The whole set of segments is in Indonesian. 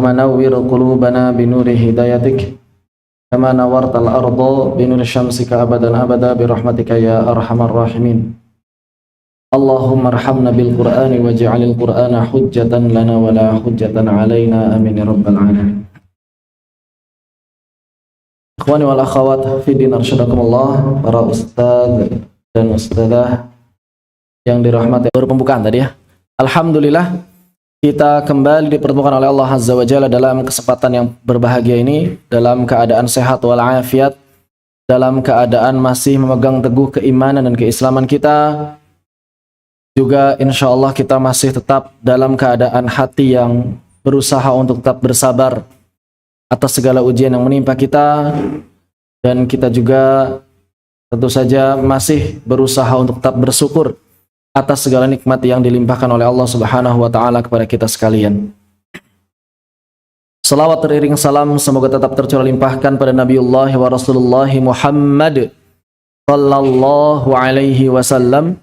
منور قلوبنا بنور هدايتك كما نورت الأرض بنور شمسك أبدا أبدا برحمتك يا أرحم الراحمين اللهم ارحمنا بالقرآن واجعل القرآن حجة لنا ولا حجة علينا آمين يا رب العالمين. Ikhwani wal akhawat fiddin arsyadakumullah, para ustaz dan ustazah yang dirahmati. Baru pembukaan tadi ya. Alhamdulillah kita kembali dipertemukan oleh Allah Azza wa Jalla dalam kesempatan yang berbahagia ini, dalam keadaan sehat walafiat, dalam keadaan masih memegang teguh keimanan dan keislaman kita. Juga insya Allah kita masih tetap dalam keadaan hati yang berusaha untuk tetap bersabar atas segala ujian yang menimpa kita, dan kita juga tentu saja masih berusaha untuk tetap bersyukur atas segala nikmat yang dilimpahkan oleh Allah Subhanahu wa taala kepada kita sekalian. Salawat teriring salam semoga tetap tercurah limpahkan pada Nabiullah wa Rasulullah Muhammad sallallahu alaihi wasallam,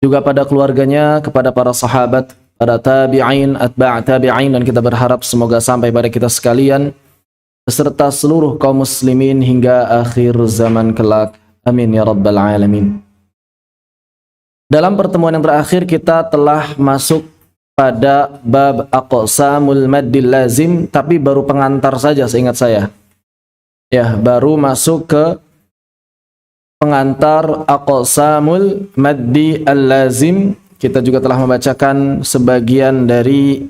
juga pada keluarganya, kepada para sahabat, para tabi'in, atba' tabi'in, dan kita berharap semoga sampai pada kita sekalian beserta seluruh kaum muslimin hingga akhir zaman kelak. Amin ya rabbal alamin. Dalam pertemuan yang terakhir kita telah masuk pada bab aqsamul maddil lazim, tapi baru pengantar saja seingat saya. Ya, baru masuk ke pengantar aqsamul maddi al-lazim. Kita juga telah membacakan sebagian dari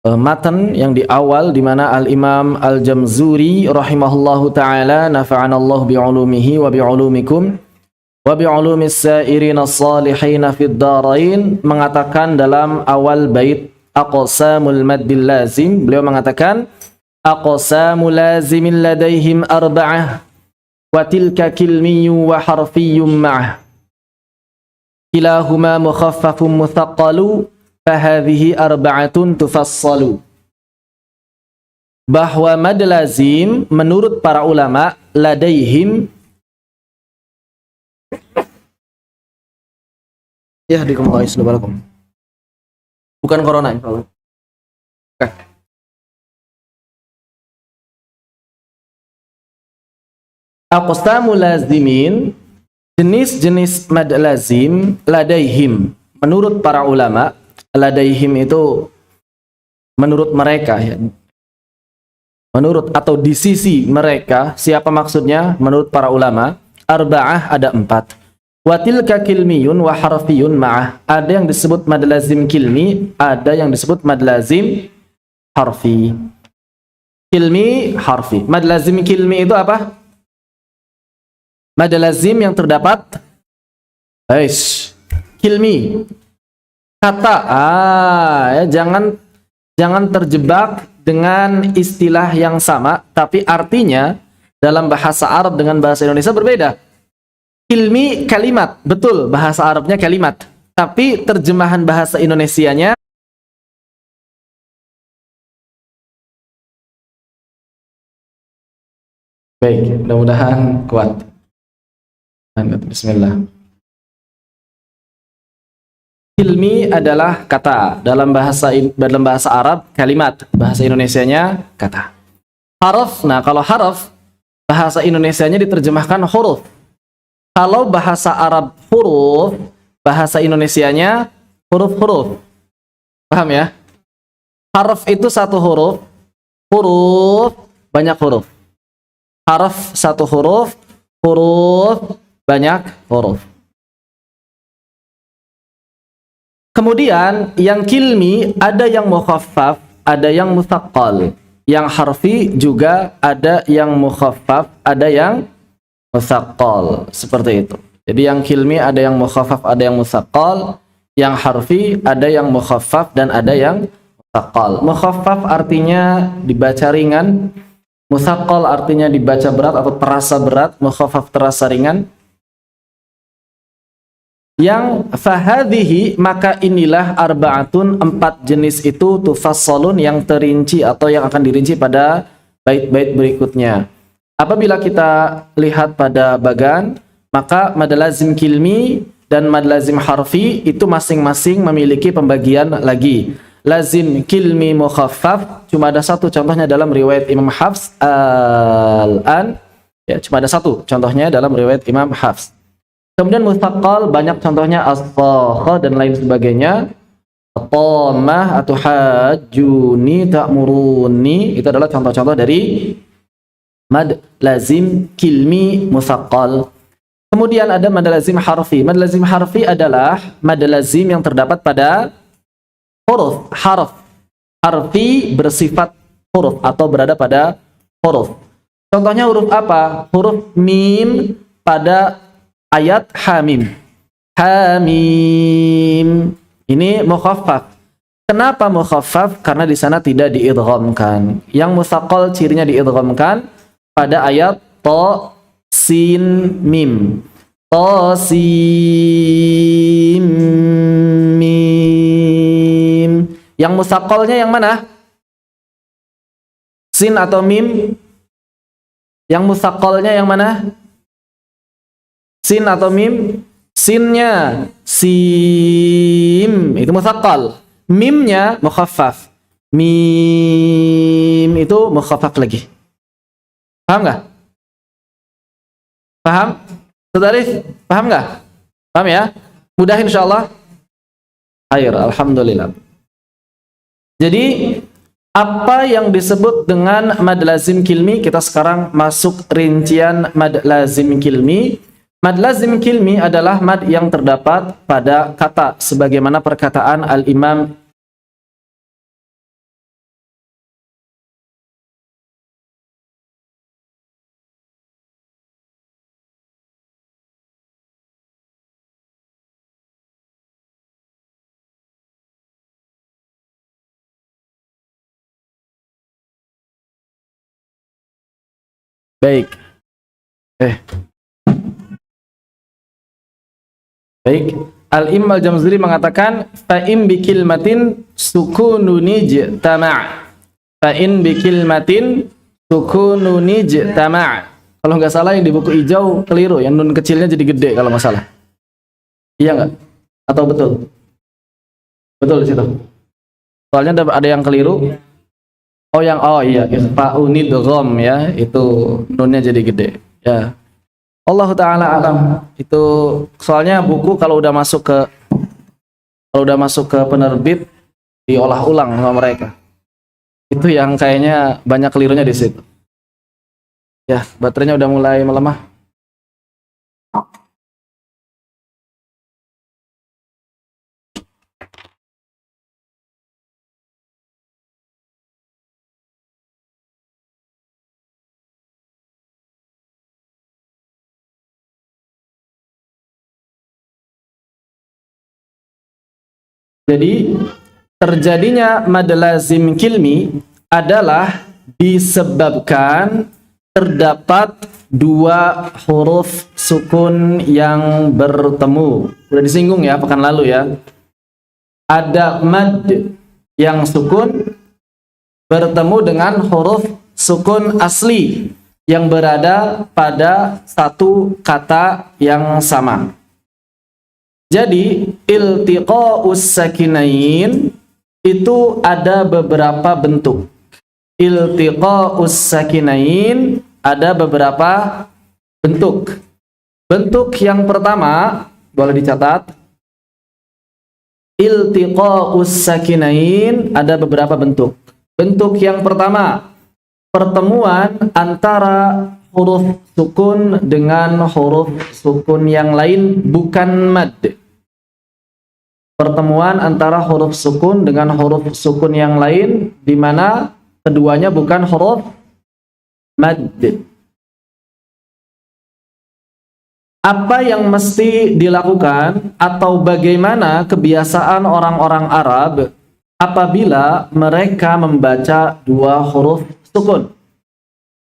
matan yang di awal, di mana Al-Imam Al-Jamzuri rahimahullahu taala, nafa'anallahu bi'ulumihi wa bi'ulumikum wa bi'ulumis sairina salihin fid darain, mengatakan dalam awal bait aqsamul maddil lazim, beliau mengatakan aqsamul lazimin ladaihim arba'ah wa tilka kilmiyyu wa harfiyyun ma'ah kilahuma mukhaffafun muthaqqalu fahadhihi arba'atun tufassalu. Bahwa mad lazim menurut para ulama ladaihim, yahdikumullah subhanakum, bukan corona insyaallah. Aqsamul lazimin, jenis-jenis mad lazim ladaihim menurut para ulama. Ladaihim itu menurut mereka ya. Menurut atau di sisi mereka, siapa maksudnya? Menurut para ulama, arba'ah ada 4. Wa tilka kilmiyun wa harfiyun ma'ah. Ada yang disebut mad lazim kilmi, ada yang disebut mad lazim harfi. Kilmi, harfi. Mad lazim kilmi itu apa? Mad lazim yang terdapat kilmi, kata. Ya, jangan terjebak dengan istilah yang sama, tapi artinya dalam bahasa Arab dengan bahasa Indonesia berbeda. Ilmi kalimat, betul, bahasa Arabnya kalimat, tapi terjemahan bahasa Indonesianya baik. Mudah-mudahan kuat. Bismillah. Ilmi adalah kata, dalam bahasa Arab kalimat, bahasa Indonesianya kata. Haraf, nah kalau haraf bahasa Indonesianya diterjemahkan huruf. Kalau bahasa Arab huruf, bahasa Indonesianya huruf-huruf. Paham ya? Haraf itu satu huruf, huruf banyak huruf. Haraf satu huruf, huruf banyak huruf. Kemudian yang kilmi ada yang mukhaffaf, ada yang mutsaqqal. Yang harfi juga ada yang mukhaffaf, ada yang mutsaqqal. Seperti itu. Jadi yang kilmi ada yang mukhaffaf, ada yang mutsaqqal. Yang harfi ada yang mukhaffaf dan ada yang mutsaqqal. Mukhaffaf artinya dibaca ringan, mutsaqqal artinya dibaca berat atau terasa berat, mukhaffaf terasa ringan. Yang fahadhihi, maka inilah arba'atun, 4 jenis itu tufassalun yang terinci atau yang akan dirinci pada bait-bait berikutnya. Apabila kita lihat pada bagan, maka mad lazim kilmi dan mad lazim harfi itu masing-masing memiliki pembagian lagi. Lazim kilmi mukhaffaf cuma ada satu contohnya dalam riwayat Imam Hafs al-an, ya cuma ada satu contohnya dalam riwayat Imam Hafs. Kemudian mutsaqqal banyak contohnya, as-sakha dan lain sebagainya. At-tammah atau hajjuni ta'muruni itu adalah contoh-contoh dari mad lazim kilmi mutsaqqal. Kemudian ada mad lazim harfi. Mad lazim harfi adalah mad lazim yang terdapat pada huruf, harf. Harfi bersifat huruf atau berada pada huruf. Contohnya huruf apa? Huruf mim pada ayat hamim. Hamim. Ini mukhaffaf. Kenapa mukhaffaf? Karena di sana tidak diidghamkan. Yang mutsaqqal cirinya diidghamkan pada ayat ta sin mim. Ta sin mim. Yang mutsaqqalnya yang mana? Sin atau mim? Yang mutsaqqalnya yang mana? Sin atau mim? Sinnya sim itu mutsaqqal. Mimnya mukhaffaf. Mim itu mukhaffaf lagi. Paham nggak? Paham? Saudari, paham nggak? Paham ya? Mudah insyaallah. Khair, alhamdulillah. Jadi apa yang disebut dengan mad lazim kilmi? Kita sekarang masuk rincian mad lazim kilmi. Mad lazim kilmi adalah mad yang terdapat pada kata sebagaimana perkataan Al-Imam baik. Baik. Al-Imam Al-Jamzuri mengatakan fa'in bikilmatin sukununi jtama'. Fa'in bikilmatin sukununi jtama'. Kalau nggak salah yang di buku hijau keliru, yang nun kecilnya jadi gede kalau nggak salah. Iya nggak? Atau betul? Betul di situ. Soalnya ada yang keliru. Oh iya, fa'unidgham ya, itu nunnya jadi gede. Ya. Allah Ta'ala alam. Itu soalnya buku kalau udah masuk ke penerbit diolah ulang sama mereka. Itu yang kayaknya banyak kelirunya di situ. Ya, baterainya udah mulai melemah. Jadi terjadinya mad lazim kilmi adalah disebabkan terdapat dua huruf sukun yang bertemu. Sudah disinggung ya pekan lalu ya. Ada mad yang sukun bertemu dengan huruf sukun asli yang berada pada satu kata yang sama. Jadi iltiqa'us sakinain itu ada beberapa bentuk. Iltiqa'us sakinain ada beberapa bentuk. Bentuk yang pertama boleh dicatat. Iltiqa'us sakinain ada beberapa bentuk. Bentuk yang pertama, pertemuan antara huruf sukun dengan huruf sukun yang lain bukan mad. Pertemuan antara huruf sukun dengan huruf sukun yang lain di mana keduanya bukan huruf mad. Apa yang mesti dilakukan atau bagaimana kebiasaan orang-orang Arab apabila mereka membaca dua huruf sukun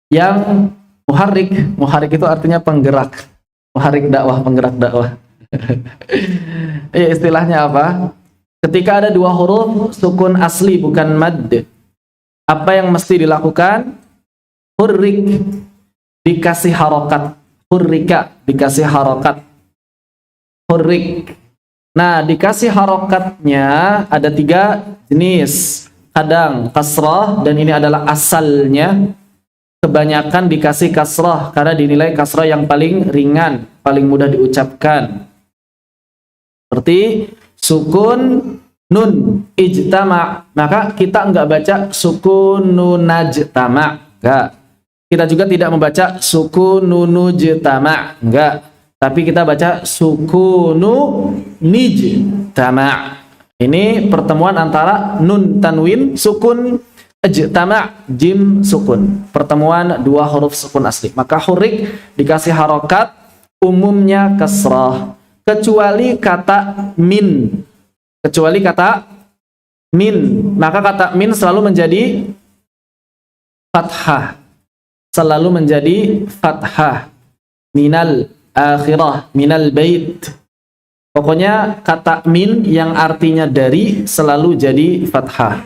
yang muharrik itu artinya penggerak, muharrik dakwah, penggerak dakwah. Ya, istilahnya apa? Ketika ada dua huruf sukun asli bukan mad, apa yang mesti dilakukan? Hurrik, dikasih harokat. Hurrika, dikasih harokat. hurrik. Nah, dikasih harokatnya ada 3 jenis. Kadang kasrah, dan ini adalah asalnya. Kebanyakan dikasih kasrah karena dinilai kasrah yang paling ringan, paling mudah diucapkan. Seperti sukun nun ijtama, maka kita enggak baca sukun nunajtama, enggak. Kita juga tidak membaca sukun nunujtama, enggak. Tapi kita baca sukunu nijtama. Ini pertemuan antara nun tanwin sukun, ijtama jim sukun. Pertemuan 2 huruf sukun asli. Maka hurrik dikasih harokat, umumnya kasrah. Kecuali kata min. Kecuali kata min. Maka kata min selalu menjadi fathah. Selalu menjadi fathah. Minal akhirah, minal bait. Pokoknya kata min yang artinya dari selalu jadi fathah.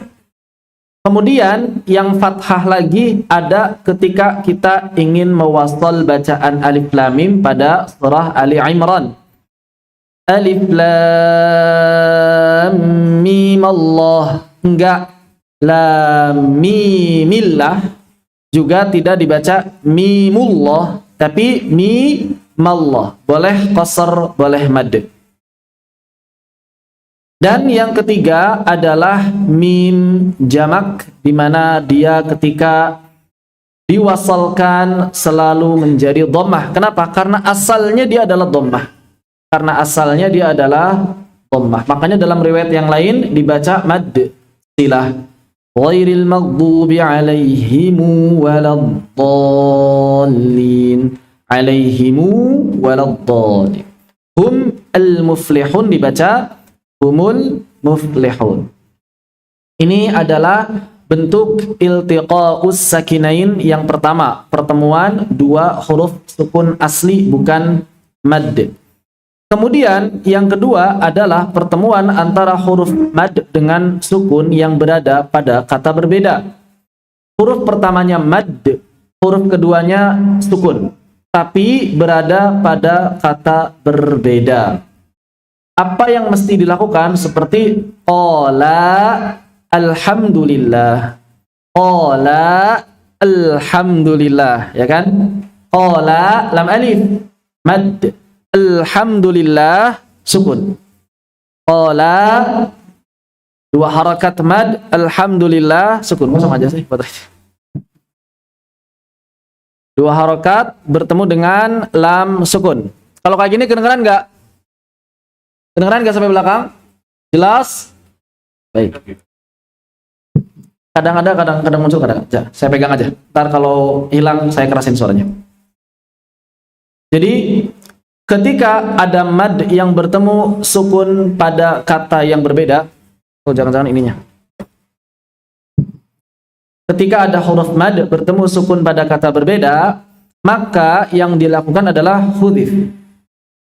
Kemudian yang fathah lagi ada ketika kita ingin mewasal bacaan alif lam mim pada surah Ali Imran. Alif lam mim Allah, enggak lam mimillah, juga tidak dibaca mimullah, tapi mimallah. Boleh qasar, boleh mad. Dan yang ketiga adalah mim jamak, di mana dia ketika diwasalkan selalu menjadi dhammah. Kenapa? Karena asalnya dia adalah dhammah. Karena asalnya dia adalah dhammah. Makanya dalam riwayat yang lain dibaca mad silah. Ghairil maghdubi alaihimu waladdallin. Alaihimu waladdallin. Hum al-muflihun dibaca humul muflihun. Ini adalah bentuk iltiqa'us sakinain yang pertama, pertemuan 2 huruf sukun asli bukan mad. Kemudian yang kedua adalah pertemuan antara huruf mad dengan sukun yang berada pada kata berbeda. Huruf pertamanya mad, huruf keduanya sukun, tapi berada pada kata berbeda. Apa yang mesti dilakukan? Seperti qala alhamdulillah, qala alhamdulillah, ya kan? Qala lam alif mad, alhamdulillah sukun. Qala 2 harakat mad, alhamdulillah sukun. Kosong aja sih buat 2 harakat bertemu dengan lam sukun. Kalau kayak gini kedengeran nggak? Kedengeran nggak sampai belakang? Jelas? Baik. Kadang ada, kadang muncul, kadang aja. Saya pegang aja. Ntar kalau hilang saya kerasin suaranya. Jadi ketika ada mad yang bertemu sukun pada kata yang berbeda, oh jangan-jangan ininya. Ketika ada huruf mad bertemu sukun pada kata berbeda, maka yang dilakukan adalah hudhif.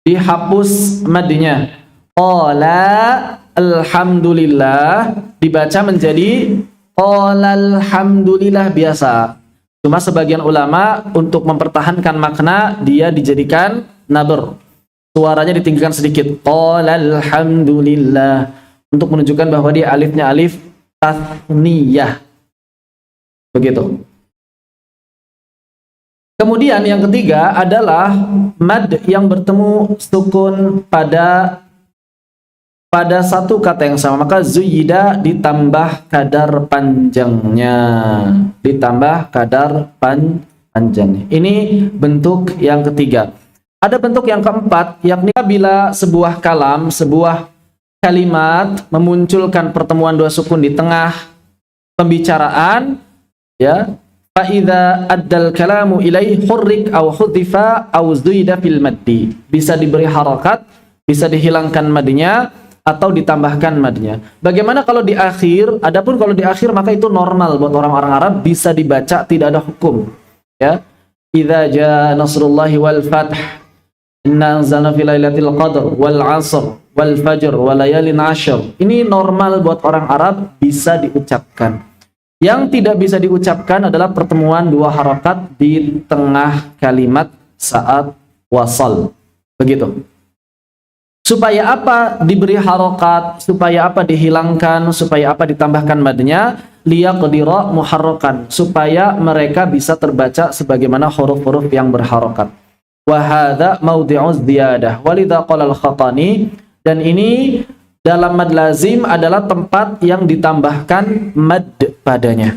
Dihapus madnya. Qala alhamdulillah dibaca menjadi qala alhamdulillah biasa. Cuma sebagian ulama untuk mempertahankan makna dia dijadikan nabr. Suaranya ditinggikan sedikit. Qala alhamdulillah untuk menunjukkan bahwa dia alifnya alif tathniyah. Begitu. Kemudian yang ketiga adalah mad yang bertemu sukun pada satu kata yang sama, maka zuyida ditambah kadar panjangnya, ditambah kadar panjangnya. Ini bentuk yang ketiga. Ada bentuk yang keempat, yakni bila sebuah kalam, sebuah kalimat memunculkan pertemuan 2 sukun di tengah pembicaraan, ya, fa idza addal kalamu ilai hurrik aw hudhifa aw zuyida fil maddi, bisa diberi harakat, bisa dihilangkan madnya atau ditambahkan madnya. Bagaimana kalau di akhir? Adapun kalau di akhir maka itu normal buat orang-orang Arab, bisa dibaca, tidak ada hukum. Ya, idza jaa nasrullahi wal fath, inna anzalna fi lailatul qadr wal 'ashr wal fajr wa layalin 'ashr. Ini normal buat orang Arab, bisa diucapkan. Yang tidak bisa diucapkan adalah pertemuan 2 harakat di tengah kalimat saat wasal. Begitu. Supaya apa diberi harokat, supaya apa dihilangkan, supaya apa ditambahkan madnya, liyaqdira muharrakan, supaya mereka bisa terbaca sebagaimana huruf-huruf yang berharokat. Wa hadza mawdi'uz ziyadah walidha qala al-Khatani, dan ini dalam mad lazim adalah tempat yang ditambahkan mad padanya.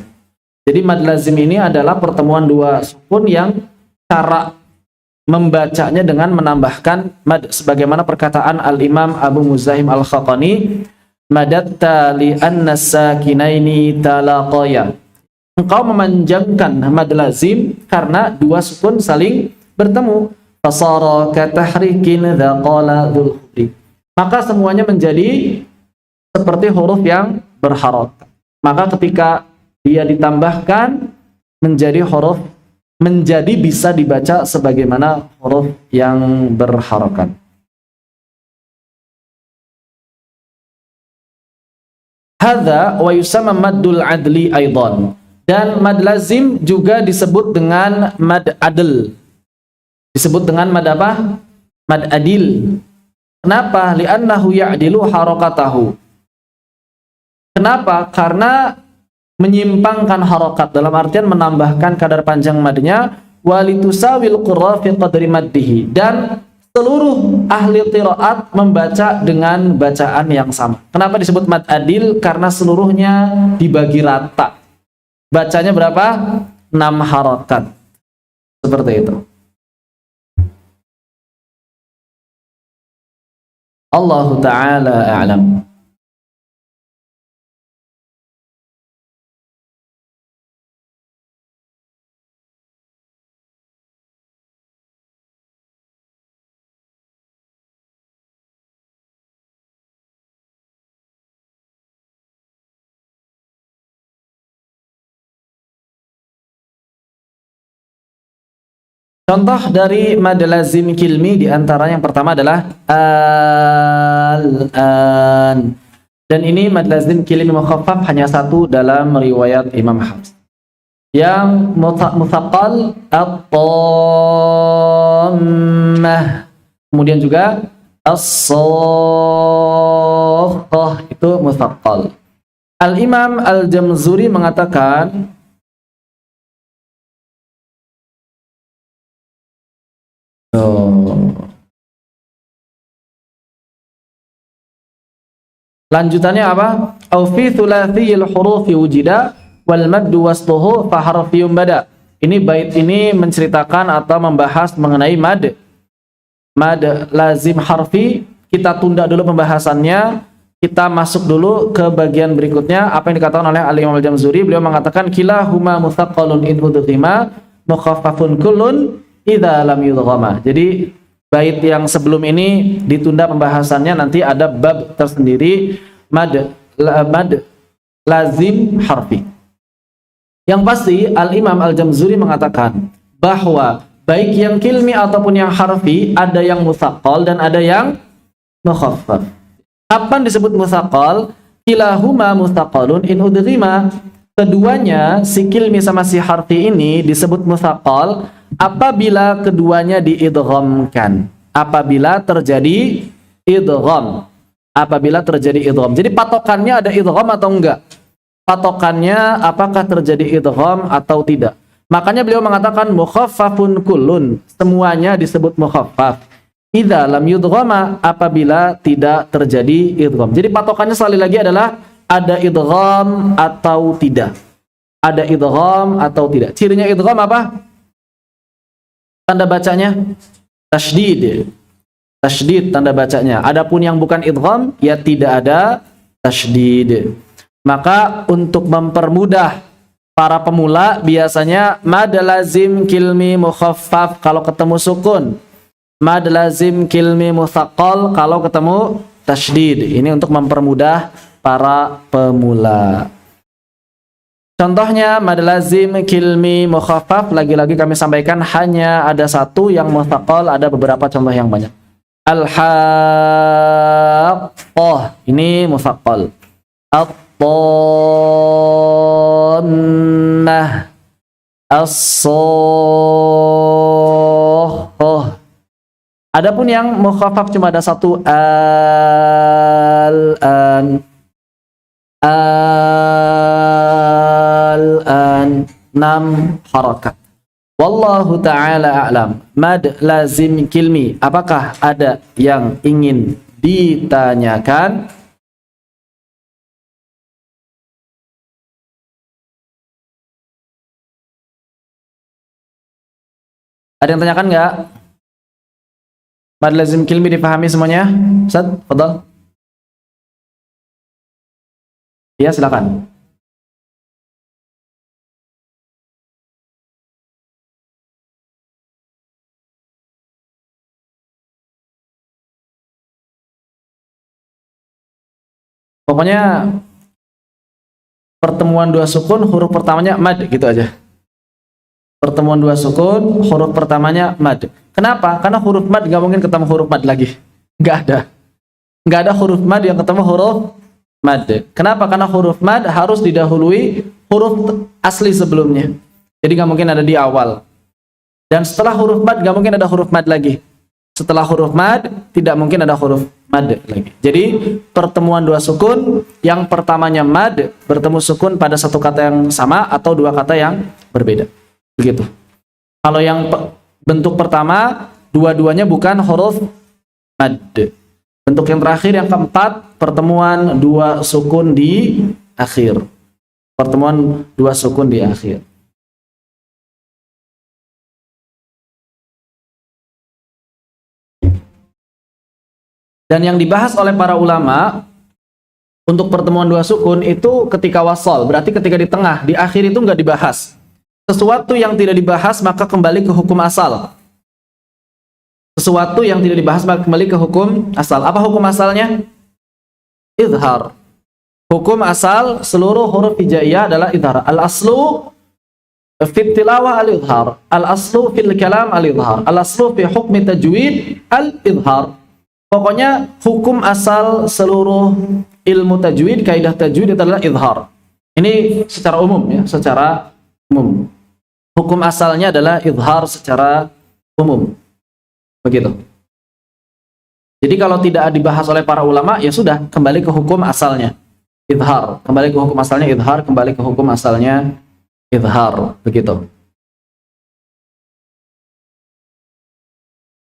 Jadi mad lazim ini adalah pertemuan dua sukun yang cara membacanya dengan menambahkan mad, sebagaimana perkataan Al-Imam Abu Muzahim Al-Khaqani, madatta li anna sakinaini talaqaya, engkau memanjangkan mad lazim karena dua sukun saling bertemu. Fasara katahrikin dzaqala dzul khubri, maka semuanya menjadi seperti huruf yang berharokat. Maka ketika dia ditambahkan menjadi huruf, menjadi bisa dibaca sebagaimana huruf yang berharokat. Hadza wa yusamma maddul adli aidan, dan mad lazim juga disebut dengan mad adl. Disebut dengan mad apa? Mad adil. Kenapa? Li'annahu ya'dilu harakatahu. Kenapa? Karena menyimpangkan harokat, dalam artian menambahkan kadar panjang madnya, walitusawil qurra fi qadri maddihi, dan seluruh ahli qiraat membaca dengan bacaan yang sama. Kenapa disebut mad adil? Karena seluruhnya dibagi rata. Bacanya berapa? 6 harokat. Seperti itu. Allahu ta'ala a'lam. Contoh dari mad lazim kilmi diantara yang pertama adalah al-an. Dan ini mad lazim kilmi mukhaffaf hanya satu dalam riwayat Imam Hafs. Yang mutsaqqal at-tammah. Kemudian juga as-saffah, itu mutsaqqal. Al-Imam Al-Jamzuri mengatakan lanjutannya apa? Au fi thulathiyil hurufi wujida wal maddu wasluhu fa harfiyum bada. Ini bait ini menceritakan atau membahas mengenai mad lazim harfi. Kita tunda dulu pembahasannya, kita masuk dulu ke bagian berikutnya. Apa yang dikatakan oleh Al-Imam Al-Jamzuri? Beliau mengatakan kilahuma mutsaqqalun in udghima mukhaffafun kullun idza lam yudghama. Jadi bait yang sebelum ini ditunda pembahasannya, nanti ada bab tersendiri mad lazim harfi. Yang pasti Al-Imam Al-Jamzuri mengatakan bahwa baik yang kilmi ataupun yang harfi ada yang mutsaqqal dan ada yang mukhaffaf. Kapan disebut mutsaqqal? Kilahuma mutsaqqalun in udghima. Keduanya, si kilmi sama si harfi ini disebut mutsaqqal apabila keduanya diidghamkan. Apabila terjadi idgham. Apabila terjadi idgham. Jadi patokannya ada idgham atau enggak? Patokannya apakah terjadi idgham atau tidak. Makanya beliau mengatakan mukhaffafun kullun. Semuanya disebut mukhaffaf. Idza lam yudghama, apabila tidak terjadi idgham. Jadi patokannya sekali lagi adalah ada idgham atau tidak. Ada idgham atau tidak. Cirinya idgham apa? Tanda bacanya tasydid. Tasydid tanda bacanya. Adapun yang bukan idgham ya tidak ada tasydid. Maka untuk mempermudah para pemula biasanya mad lazim kilmi mukhaffaf kalau ketemu sukun. Mad lazim kilmi mutsaqqal kalau ketemu tasydid. Ini untuk mempermudah para pemula. Contohnya mad lazim kilmi mukhaffaf, lagi-lagi kami sampaikan hanya ada satu yang mutsaqqal, ada beberapa contoh yang banyak. Al-haqqah, ini mutsaqqal. At-tammah, as-sakhah, Adapun yang mukhaffaf cuma ada satu, al-an, al-an, 6 harakat. Wallahu ta'ala a'lam. Mad lazim kilmi, apakah ada yang ingin ditanyakan? Ada yang tanyakan nggak? Mad lazim kilmi dipahami semuanya? Ustaz, fadhal. Ya, silakan. Pokoknya pertemuan dua sukun, huruf pertamanya mad, gitu aja. Pertemuan dua sukun, huruf pertamanya mad. Kenapa? Karena huruf mad nggak mungkin ketemu huruf mad lagi. Nggak ada. Nggak ada huruf mad yang ketemu huruf mad. Kenapa? Karena huruf mad harus didahului huruf asli sebelumnya. Jadi nggak mungkin ada di awal. Dan setelah huruf mad nggak mungkin ada huruf mad lagi. Setelah huruf mad tidak mungkin ada huruf mad lagi. Jadi pertemuan dua sukun, yang pertamanya mad bertemu sukun pada satu kata yang sama atau dua kata yang berbeda. Begitu. Kalau yang bentuk pertama, dua-duanya bukan huruf mad. Bentuk yang terakhir, yang keempat, pertemuan dua sukun di akhir. Pertemuan dua sukun di akhir. Dan yang dibahas oleh para ulama untuk pertemuan dua sukun itu ketika wasol, berarti ketika di tengah, di akhir itu nggak dibahas. Sesuatu yang tidak dibahas maka kembali ke hukum asal. Sesuatu yang tidak dibahas maka kembali ke hukum asal. Apa hukum asalnya? Idhar. Hukum asal seluruh huruf hijaiyah adalah idhar. Al-aslu fit tilawah al-idhar. Al-aslu fil kalam al-idhar. Al-aslu fi hukmi tajwid al-idhar. Pokoknya hukum asal seluruh ilmu tajwid, kaidah tajwid itu adalah idhar. Ini secara umum ya, secara umum. Hukum asalnya adalah idhar secara umum. Begitu. Jadi kalau tidak dibahas oleh para ulama, ya sudah, kembali ke hukum asalnya. Idhar. Kembali ke hukum asalnya idhar, kembali ke hukum asalnya idhar. Begitu.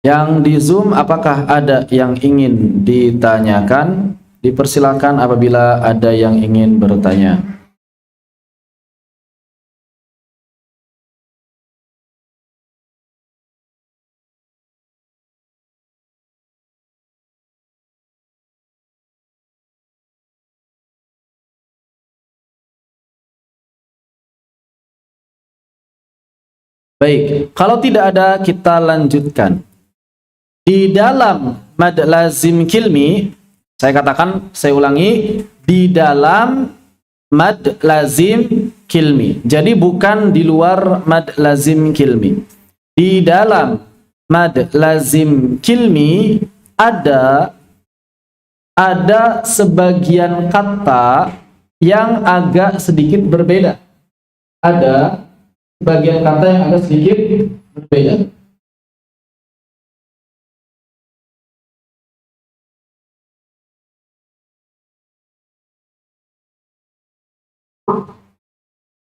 Yang di Zoom, apakah ada yang ingin ditanyakan? Dipersilakan apabila ada yang ingin bertanya. Baik, kalau tidak ada kita lanjutkan. Di dalam mad lazim kilmi, saya katakan, saya ulangi, di dalam mad lazim kilmi. Jadi bukan di luar mad lazim kilmi. Di dalam mad lazim kilmi ada sebagian kata yang agak sedikit berbeda. Ada sebagian kata yang agak sedikit berbeda.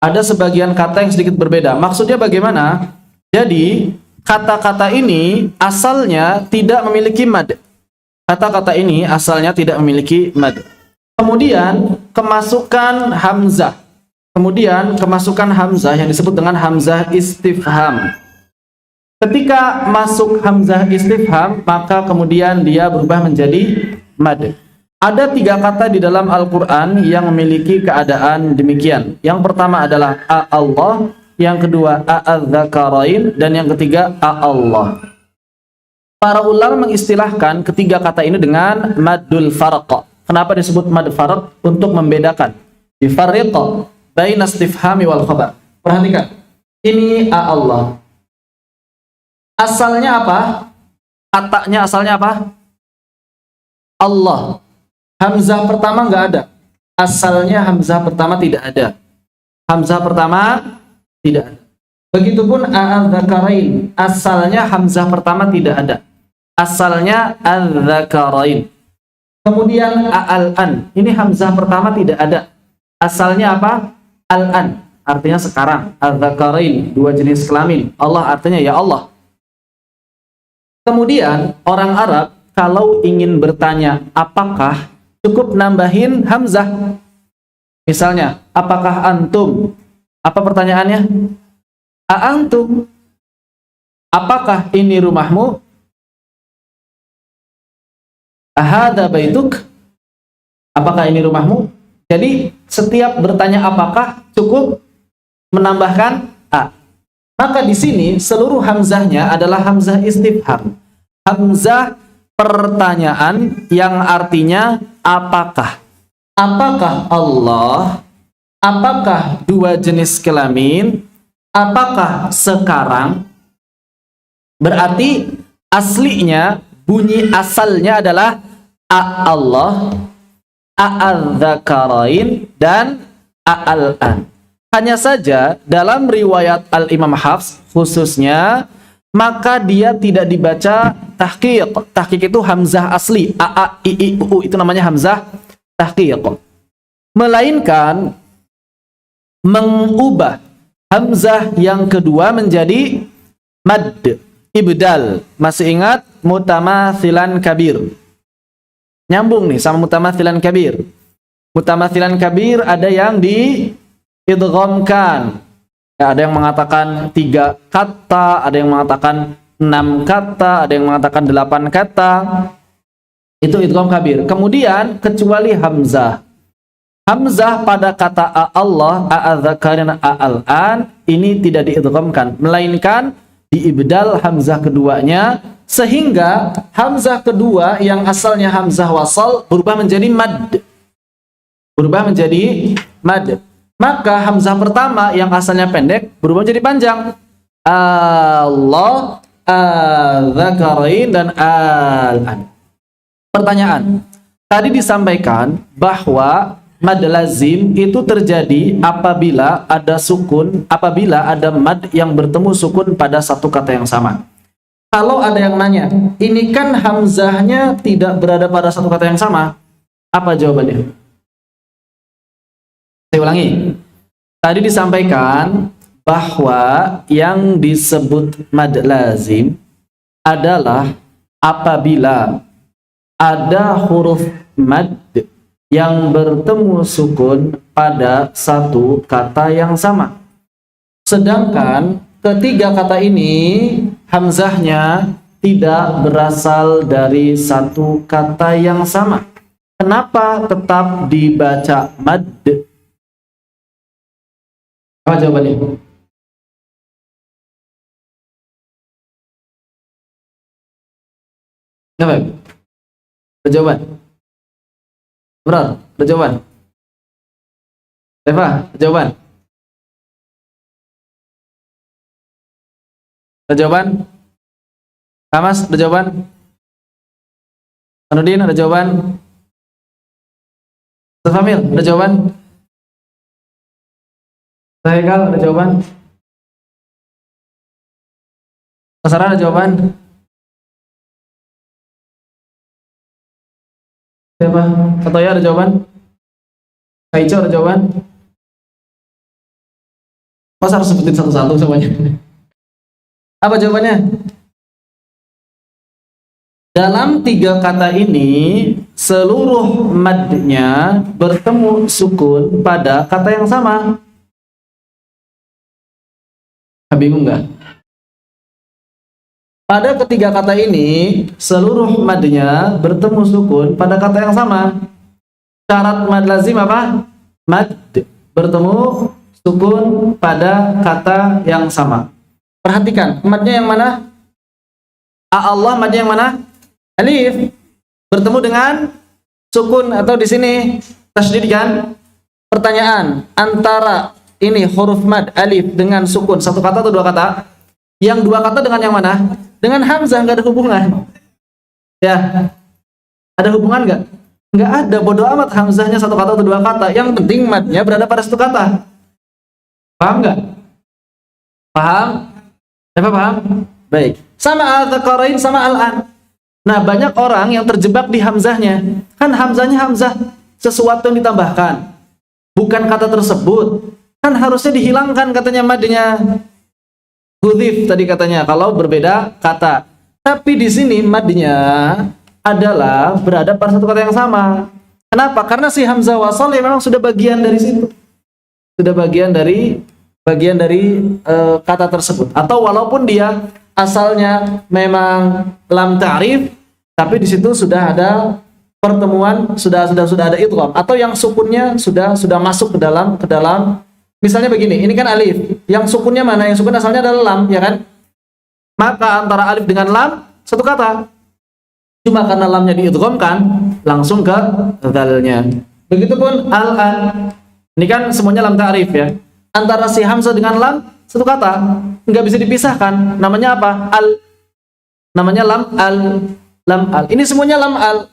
Ada sebagian kata yang sedikit berbeda. Maksudnya bagaimana? Jadi, kata-kata ini asalnya tidak memiliki mad. Kata-kata ini asalnya tidak memiliki mad. Kemudian, kemasukan hamzah. Kemudian, kemasukan hamzah yang disebut dengan hamzah istifham. Ketika masuk hamzah istifham, maka kemudian dia berubah menjadi mad. Ada 3 kata di dalam Al-Quran yang memiliki keadaan demikian. Yang pertama adalah A-Allah, yang kedua A-Dzakarain, dan yang ketiga A-Allah. Para ulama mengistilahkan ketiga kata ini dengan maddul farq. Kenapa disebut mad farq? Untuk membedakan. Yufarriq baina istifhami wal khabar. Perhatikan. Ini A-Allah. Asalnya apa? Katanya asalnya apa? Allah. Hamzah pertama nggak ada. Asalnya hamzah pertama tidak ada. Hamzah pertama tidak ada. Begitupun A-Dzakarain. Asalnya hamzah pertama tidak ada. asalnya adzakarain. Kemudian al-an, ini hamzah pertama tidak ada. Asalnya apa? Al-an, artinya sekarang. Adzakarain, dua jenis kelamin. Allah artinya ya Allah. Kemudian orang Arab kalau ingin bertanya apakah, cukup nambahin hamzah. Misalnya, apakah antum? Apa pertanyaannya? Antum? Apakah ini rumahmu? Ahada baituk? Apakah ini rumahmu? Jadi setiap bertanya apakah cukup menambahkan a. Maka di sini seluruh hamzahnya adalah hamzah istifham. Hamzah pertanyaan yang artinya apakah? Apakah Allah? Apakah dua jenis kelamin? Apakah sekarang? Berarti aslinya, bunyi asalnya adalah Allah, a'adzakarain, dan a'al-an. Hanya saja dalam riwayat Al-Imam Hafs khususnya, maka dia tidak dibaca tahqiq. Tahqiq itu hamzah asli, a, i, u, itu namanya hamzah tahqiq. Melainkan mengubah hamzah yang kedua menjadi mad, ibdal. Masih ingat mutamathilan kabir? Nyambung nih sama mutamathilan kabir. Mutamathilan kabir ada yang diidghamkan. Ya, ada yang mengatakan 3 kata, ada yang mengatakan 6 kata, ada yang mengatakan 8 kata. Itu idgham kabir. Kemudian kecuali hamzah. Hamzah pada kata Allah, a'adzakarin, a'al-an, ini tidak diidghamkan, melainkan diibdal hamzah keduanya, sehingga hamzah kedua yang asalnya hamzah wasal berubah menjadi mad. Berubah menjadi mad. Maka hamzah pertama yang asalnya pendek berubah menjadi panjang. Allah, adzakarain, dan al-an. Pertanyaan. Tadi disampaikan bahwa mad lazim itu terjadi apabila ada sukun, apabila ada mad yang bertemu sukun pada satu kata yang sama. Kalau ada yang nanya, ini kan hamzahnya tidak berada pada satu kata yang sama, apa jawabannya? Saya ulangi. Tadi disampaikan bahwa yang disebut mad lazim adalah apabila ada huruf mad yang bertemu sukun pada satu kata yang sama. Sedangkan ketiga kata ini hamzahnya tidak berasal dari satu kata yang sama. Kenapa tetap dibaca mad? Apa jawabannya? Apa? Jawaban. Berat, ada jawaban. Eva, jawaban. Ada jawaban? Kamas, ada jawaban? Anudin, ada jawaban? Safamil, ada jawaban? Sahekal, ada jawaban? Kasara, ada jawaban? Siapa? Katoya ada jawaban? Kaico ada jawaban? Masa harus sebutin satu-satu semuanya? Apa jawabannya? Dalam tiga kata ini, seluruh madnya bertemu sukun pada kata yang sama. Bingung nggak? Pada ketiga kata ini, seluruh madnya bertemu sukun pada kata yang sama. Syarat mad lazim apa? Mad bertemu sukun pada kata yang sama. Perhatikan, madnya yang mana? Allah, madnya yang mana? Alif. Bertemu dengan sukun atau di sini tasydid kan? Pertanyaan, antara ini huruf mad alif dengan sukun satu kata atau dua kata? Yang dua kata dengan yang mana? Dengan hamzah, nggak ada hubungan. Ya, ada hubungan nggak? Nggak ada, bodoh amat hamzahnya satu kata atau dua kata. Yang penting madnya berada pada satu kata. Paham nggak? Paham? Siapa paham? Baik. Sama al-dzakarain sama al-an. Nah, banyak orang yang terjebak di hamzahnya. Kan hamzahnya hamzah sesuatu yang ditambahkan, bukan kata tersebut. Kan harusnya dihilangkan katanya madnya. Hudhif tadi katanya kalau berbeda kata. Tapi di sini madnya adalah berada pada satu kata yang sama. Kenapa? Karena si hamzah wasal ya memang sudah bagian dari situ. Sudah bagian dari kata tersebut. Atau walaupun dia asalnya memang lam ta'rif, tapi di situ sudah ada pertemuan, sudah ada idgham, atau yang sukunnya sudah masuk ke dalam misalnya begini, ini kan alif, yang sukunnya mana? Yang sukun asalnya adalah lam, ya kan? Maka antara alif dengan lam satu kata. Cuma karena lamnya diidghamkan langsung ke dzalnya. Begitupun al-an. Ini kan semuanya lam ta'rif ya. Antara si hamzah dengan lam satu kata, nggak bisa dipisahkan. Namanya apa? Al. Namanya lam al. Lam al. Ini semuanya lam al.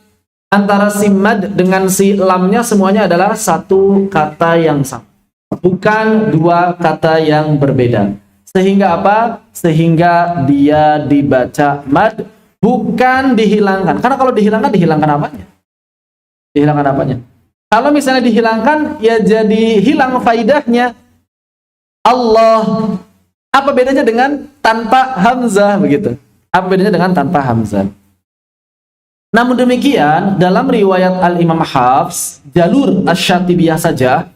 Antara si mad dengan si lamnya semuanya adalah satu kata yang sama. Bukan dua kata yang berbeda. Sehingga apa? Sehingga dia dibaca mad, bukan dihilangkan. Karena kalau dihilangkan apanya? Dihilangkan apanya? Kalau misalnya dihilangkan, ya jadi hilang faidahnya. Allah. Apa bedanya dengan tanpa hamzah begitu? Apa bedanya dengan tanpa hamzah? Namun demikian, dalam riwayat Al-Imam Hafs, jalur Asy-Syatibiyah saja,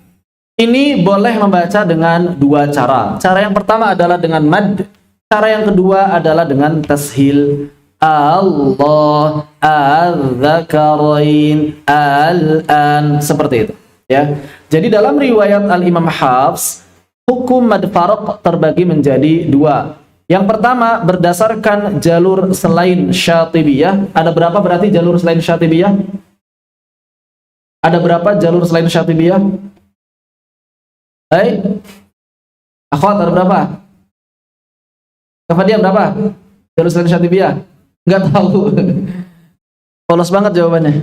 ini boleh membaca dengan dua cara. Cara yang pertama adalah dengan mad, cara yang kedua adalah dengan tashil. Allah, al-dzakarain, al-an, seperti itu. Ya. Jadi dalam riwayat Al-Imam Hafs, hukum mad faraq terbagi menjadi dua. Yang pertama, berdasarkan jalur selain Syatibiyah. Ada berapa berarti jalur selain Syatibiyah? Ada berapa jalur selain Syatibiyah? Hai? Akhwat, ada berapa? Kafadia berapa? Jalur selain Syatibiyah? Nggak tahu. Polos banget jawabannya.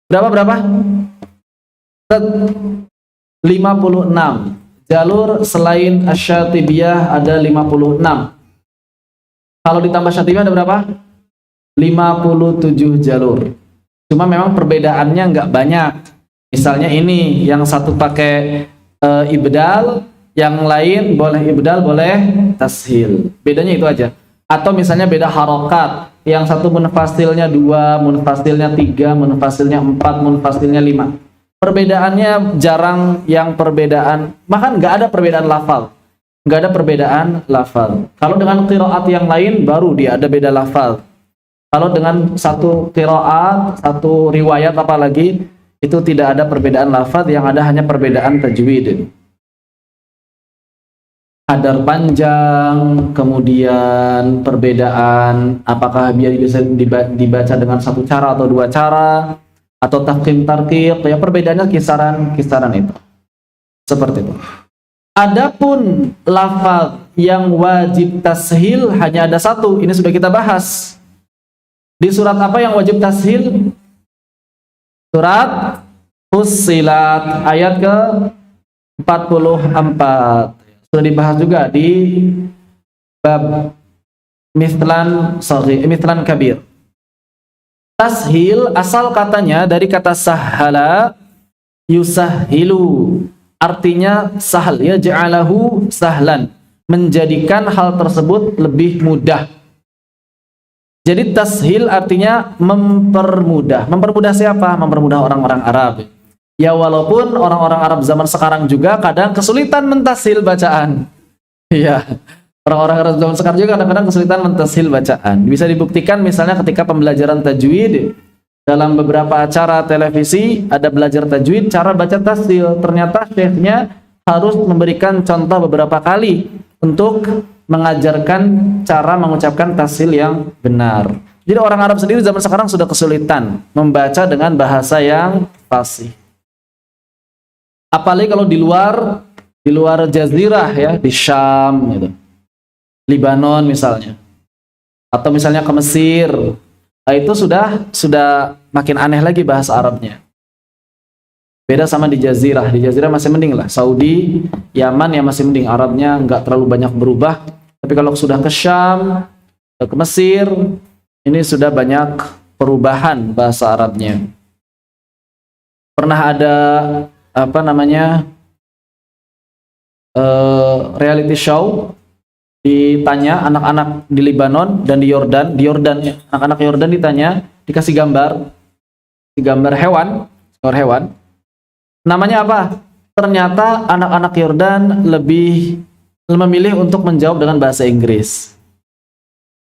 Berapa? 56. Jalur selain Asy-Syatibiyah ada 56. Kalau ditambah Syatibiyah ada berapa? 57 jalur. Cuma memang perbedaannya nggak banyak. Misalnya ini, yang satu pakai ibdal, yang lain boleh ibdal, boleh tashil. Bedanya itu aja. Atau misalnya beda harokat. Yang satu munfasilnya 2, munfasilnya 3, munfasilnya 4, munfasilnya 5. Perbedaannya jarang yang perbedaan, bahkan nggak ada perbedaan lafal. Nggak ada perbedaan lafal. Kalau dengan qiraat yang lain, baru dia ada beda lafal. Kalau dengan satu qiraat, satu riwayat apalagi, itu tidak ada perbedaan lafal, yang ada hanya perbedaan tajwid. Hadar panjang, kemudian perbedaan apakah dia bisa dibaca dengan satu cara atau dua cara, atau tafkhim tarqiq, ya perbedaannya kisaran itu. Seperti itu. Adapun lafaz yang wajib tashil hanya ada satu. Ini sudah kita bahas. Di surat apa yang wajib tashil? Surat Fussilat ayat ke-44. Sudah dibahas juga di bab mithlan shaghir, mithlan kabir. Tashil asal katanya dari kata sahala yusahilu, artinya sahal, ya ja'alahu sahlan, menjadikan hal tersebut lebih mudah. Jadi tashil artinya mempermudah. Mempermudah siapa? Mempermudah orang-orang Arab. Ya walaupun orang-orang Arab zaman sekarang juga kadang kesulitan mentashil bacaan. Iya. Orang-orang Arab zaman sekarang juga kadang-kadang kesulitan mentashil bacaan. Bisa dibuktikan misalnya ketika pembelajaran tajwid. Dalam beberapa acara televisi ada belajar tajwid, cara baca tashil. Ternyata syekhnya harus memberikan contoh beberapa kali untuk mengajarkan cara mengucapkan tashil yang benar. Jadi orang Arab sendiri zaman sekarang sudah kesulitan membaca dengan bahasa yang fasih. Apalagi kalau di luar jazirah ya, di Syam gitu. Libanon misalnya, atau misalnya ke Mesir, nah itu sudah makin aneh lagi bahasa Arabnya. Beda sama di Jazirah. Di Jazirah masih mending lah. Saudi, Yaman ya masih mending, Arabnya nggak terlalu banyak berubah. Tapi kalau sudah ke Syam, ke Mesir, ini sudah banyak perubahan bahasa Arabnya. Pernah ada apa namanya reality show, ditanya anak-anak di Lebanon dan di Yordan ya, anak-anak Yordan ditanya, dikasih gambar hewan, namanya apa? Ternyata anak-anak Yordan lebih memilih untuk menjawab dengan bahasa Inggris.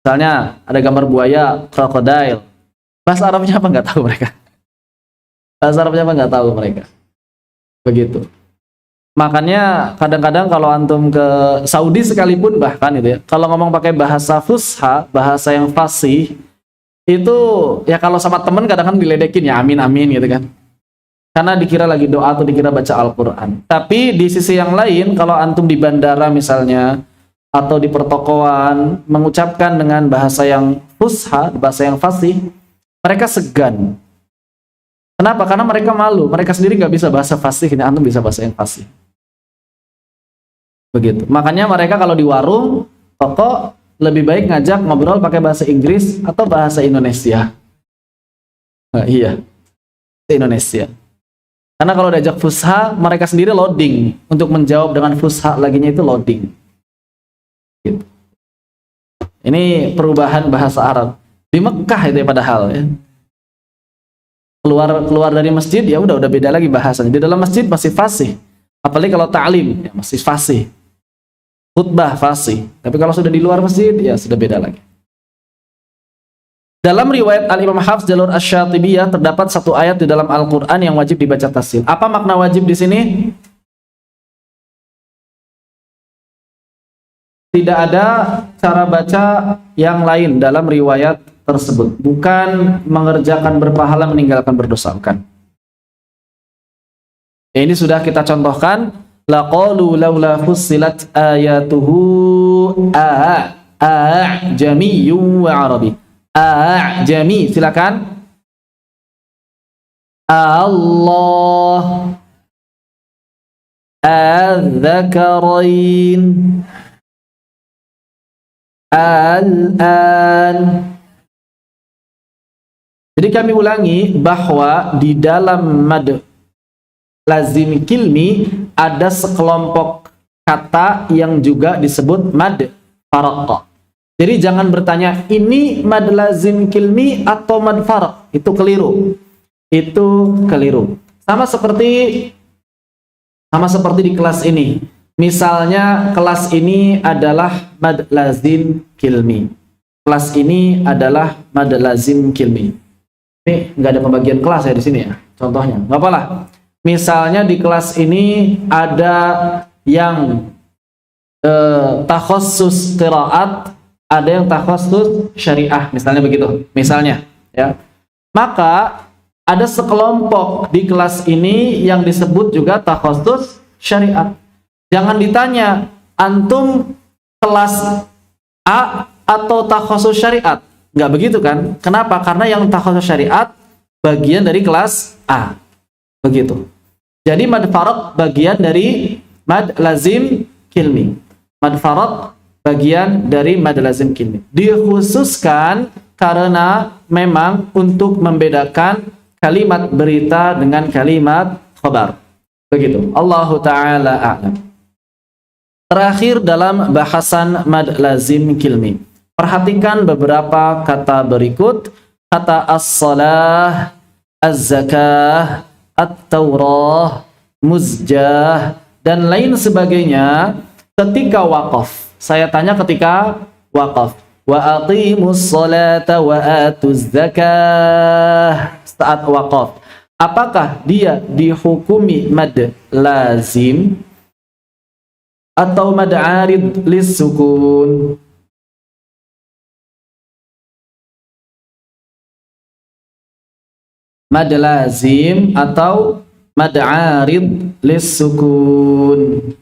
Misalnya ada gambar buaya, crocodile, bahasa Arabnya apa nggak tahu mereka. Bahasa Arabnya apa nggak tahu mereka. Begitu. Makanya kadang-kadang kalau antum ke Saudi sekalipun bahkan itu ya, kalau ngomong pakai bahasa fusha, bahasa yang fasih, itu ya kalau sama temen kadang-kadang diledekin ya amin amin gitu kan. Karena dikira lagi doa atau dikira baca Al-Qur'an. Tapi di sisi yang lain kalau antum di bandara misalnya atau di pertokoan mengucapkan dengan bahasa yang fusha, bahasa yang fasih, mereka segan. Kenapa? Karena mereka malu, mereka sendiri nggak bisa bahasa fasih, ini antum bisa bahasa yang fasih. Begitu. Makanya mereka kalau di warung, toko, lebih baik ngajak ngobrol pakai bahasa Inggris atau bahasa Indonesia. Nah, iya, bahasa Indonesia. Karena kalau diajak fusha, mereka sendiri loading. Untuk menjawab dengan fusha laginya itu loading. Gitu. Ini perubahan bahasa Arab. Di Mekah itu ya padahal ya. Keluar dari masjid ya udah beda lagi bahasanya. Di dalam masjid masih fasih. Apalagi kalau ta'lim ya masih fasih. Khutbah fasih. Tapi kalau sudah di luar masjid ya sudah beda lagi. Dalam riwayat Al-Imam Hafs jalur Asy-Syatibiyah terdapat satu ayat di dalam Al-Qur'an yang wajib dibaca tafsir. Apa makna wajib di sini? Tidak ada cara baca yang lain dalam riwayat tersebut. Bukan mengerjakan berpahala meninggalkan berdosa, bukan. Ya, ini sudah kita contohkan. Laqalu laula fussilat ayatuhu a'jamiyyun wa 'arabi. A'jami, silakan. Allah al-dzakarain al-an. Jadi kami ulangi bahwa di dalam mad lazim kilmi ada sekelompok kata yang juga disebut mad faraq. Jadi jangan bertanya ini mad lazim kilmi atau mad faraq, itu keliru. Itu keliru. Sama seperti di kelas ini. Misalnya kelas ini adalah mad lazim kilmi. Kelas ini adalah mad lazim kilmi. Ini nggak ada pembagian kelas ya di sini ya. Contohnya, nggak apalah. Misalnya di kelas ini ada yang takhassus qiraat, ada yang takhassus syariah, misalnya begitu. Misalnya, ya. Maka ada sekelompok di kelas ini yang disebut juga takhassus syariat. Jangan ditanya, antum kelas A atau takhassus syariat? Nggak begitu kan? Kenapa? Karena yang takhassus syariat bagian dari kelas A. Begitu. Jadi mad faraq bagian dari mad lazim kilmi. Mad faraq bagian dari mad lazim kilmi. Dikhususkan karena memang untuk membedakan kalimat berita dengan kalimat khabar. Begitu. Allahu ta'ala a'lam. Terakhir dalam bahasan mad lazim kilmi. Perhatikan beberapa kata berikut. Kata as-salah, az-zakah, at-taurah, muzjah, dan lain sebagainya ketika waqaf. Saya tanya ketika waqaf. Wa aqimus salata wa atuz zakah. Saat waqaf. Apakah dia dihukumi mad lazim atau mad arid lis sukun? Mad lazim atau mad arid lis sukun?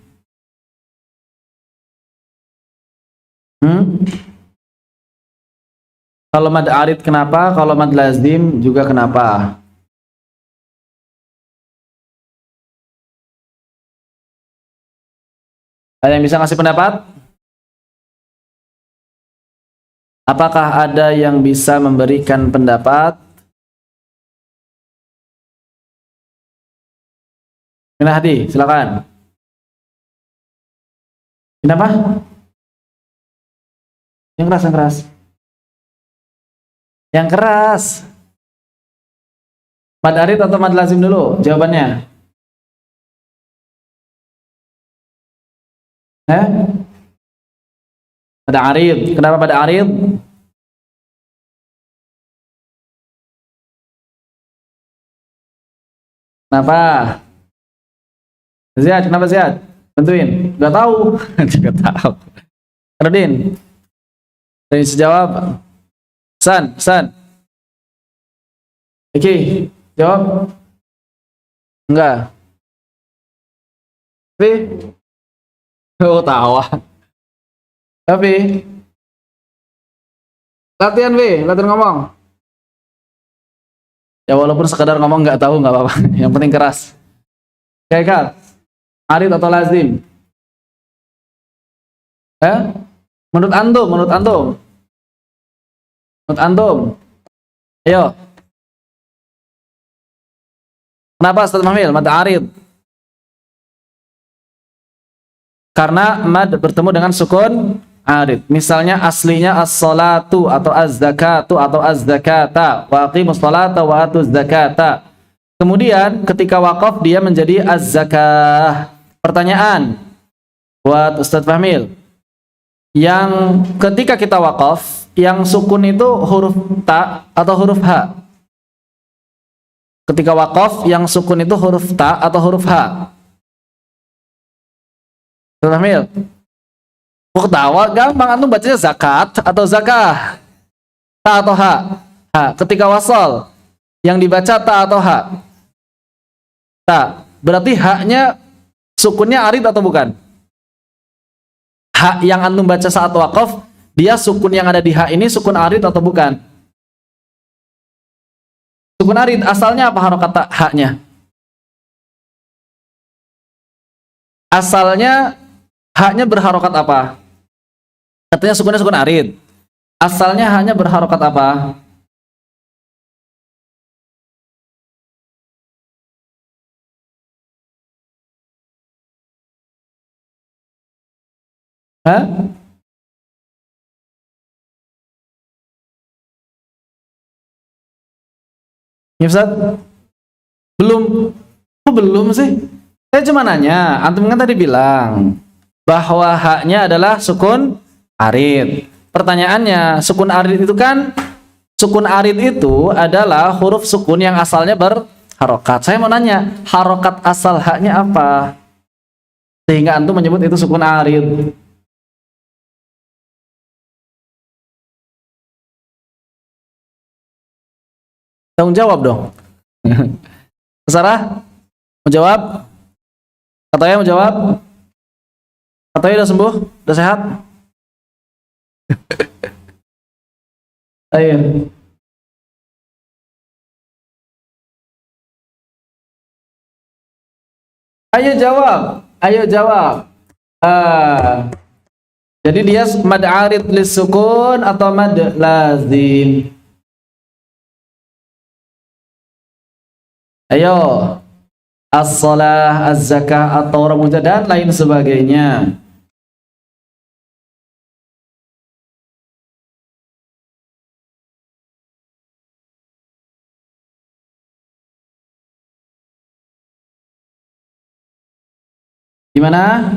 Kalau mad arid kenapa? Kalau mad lazim juga kenapa? Ada yang bisa ngasih pendapat? Apakah ada yang bisa memberikan pendapat? Mina Hadi, silakan. Kenapa? Yang keras, yang keras. Yang keras. Mad arid atau mad lazim dulu jawabannya? Mad arid. Kenapa mad arid? Kenapa? Ziad, kenapa Ziad? Bantuin. Gak tahu. Gak tahu. Nurdin. Tadi sejawab. San. Oke, jawab. Enggak. Tapi oh, tawa. Tapi latihan latihan ngomong. Ya walaupun sekadar ngomong nggak tahu nggak apa-apa. Yang penting keras. Kayak Kak, arid atau lazim? Menurut antum. Ayo. Kenapa Ustaz Mahmil? Mad arid. Karena mad bertemu dengan sukun arid. Misalnya aslinya as-salatu atau az-zakatu atau az-zakata. Wa aqimus salata wa atuz zakata. Kemudian ketika waqaf dia menjadi az-zakah. Pertanyaan buat Ustaz Fahmil. Yang ketika kita waqaf, yang sukun itu huruf ta atau huruf ha? Ketika waqaf, yang sukun itu huruf ta atau huruf ha? Ustaz Fahmil. Kok ketawa? Gampang, antum bacanya zakat atau zakah? Ta atau ha? Ha. Ketika wasal, yang dibaca ta atau ha? Ta. Berarti haknya sukunnya arid atau bukan? Hak yang antum baca saat waqaf, dia sukun yang ada di hak ini sukun arid atau bukan? Sukun arid, asalnya apa harokat haknya? Asalnya haknya berharokat apa? Katanya sukunnya sukun arid. Asalnya haknya berharokat apa? Hah? Ya Ustaz? Belum. Kok belum sih? Saya cuma nanya, antum kan tadi bilang bahwa haknya adalah sukun arid. Pertanyaannya, sukun arid itu kan, sukun arid itu adalah huruf sukun yang asalnya berharokat. Saya mau nanya, harokat asal haknya apa? Sehingga antum menyebut itu sukun arid. Tanggung jawab dong. Sarah, mau jawab? Katanya mau jawab? Katanya udah sembuh? Udah sehat? Ayo. Ayo jawab. Ayo jawab. Jadi dia mad arid lis sukun atau mad lazim? Ayo. As-salah, az-zakah, atau ramuja dan lain sebagainya. Gimana?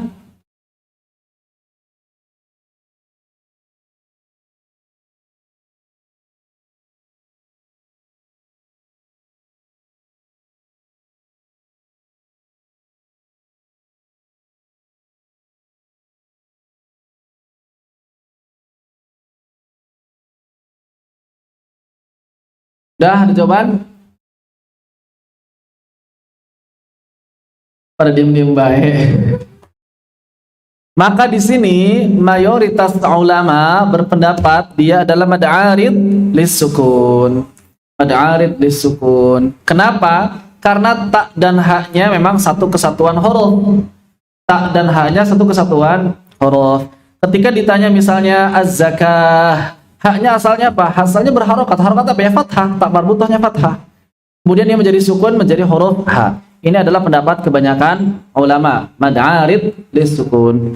Udah ada jawaban? Pada diem-diem baik. Maka di sini mayoritas ulama berpendapat dia adalah mad arid lis sukun. Mad arid lis sukun. Kenapa? Karena tak dan haknya memang satu kesatuan huruf. Tak dan haknya satu kesatuan huruf. Ketika ditanya misalnya az-zakah, haknya asalnya apa? Asalnya berharokat. Harokat apa ya? Fathah. Tak marbutohnya fathah. Kemudian dia menjadi sukun, menjadi huruf ha. Ini adalah pendapat kebanyakan ulama. Mad arid lisukun.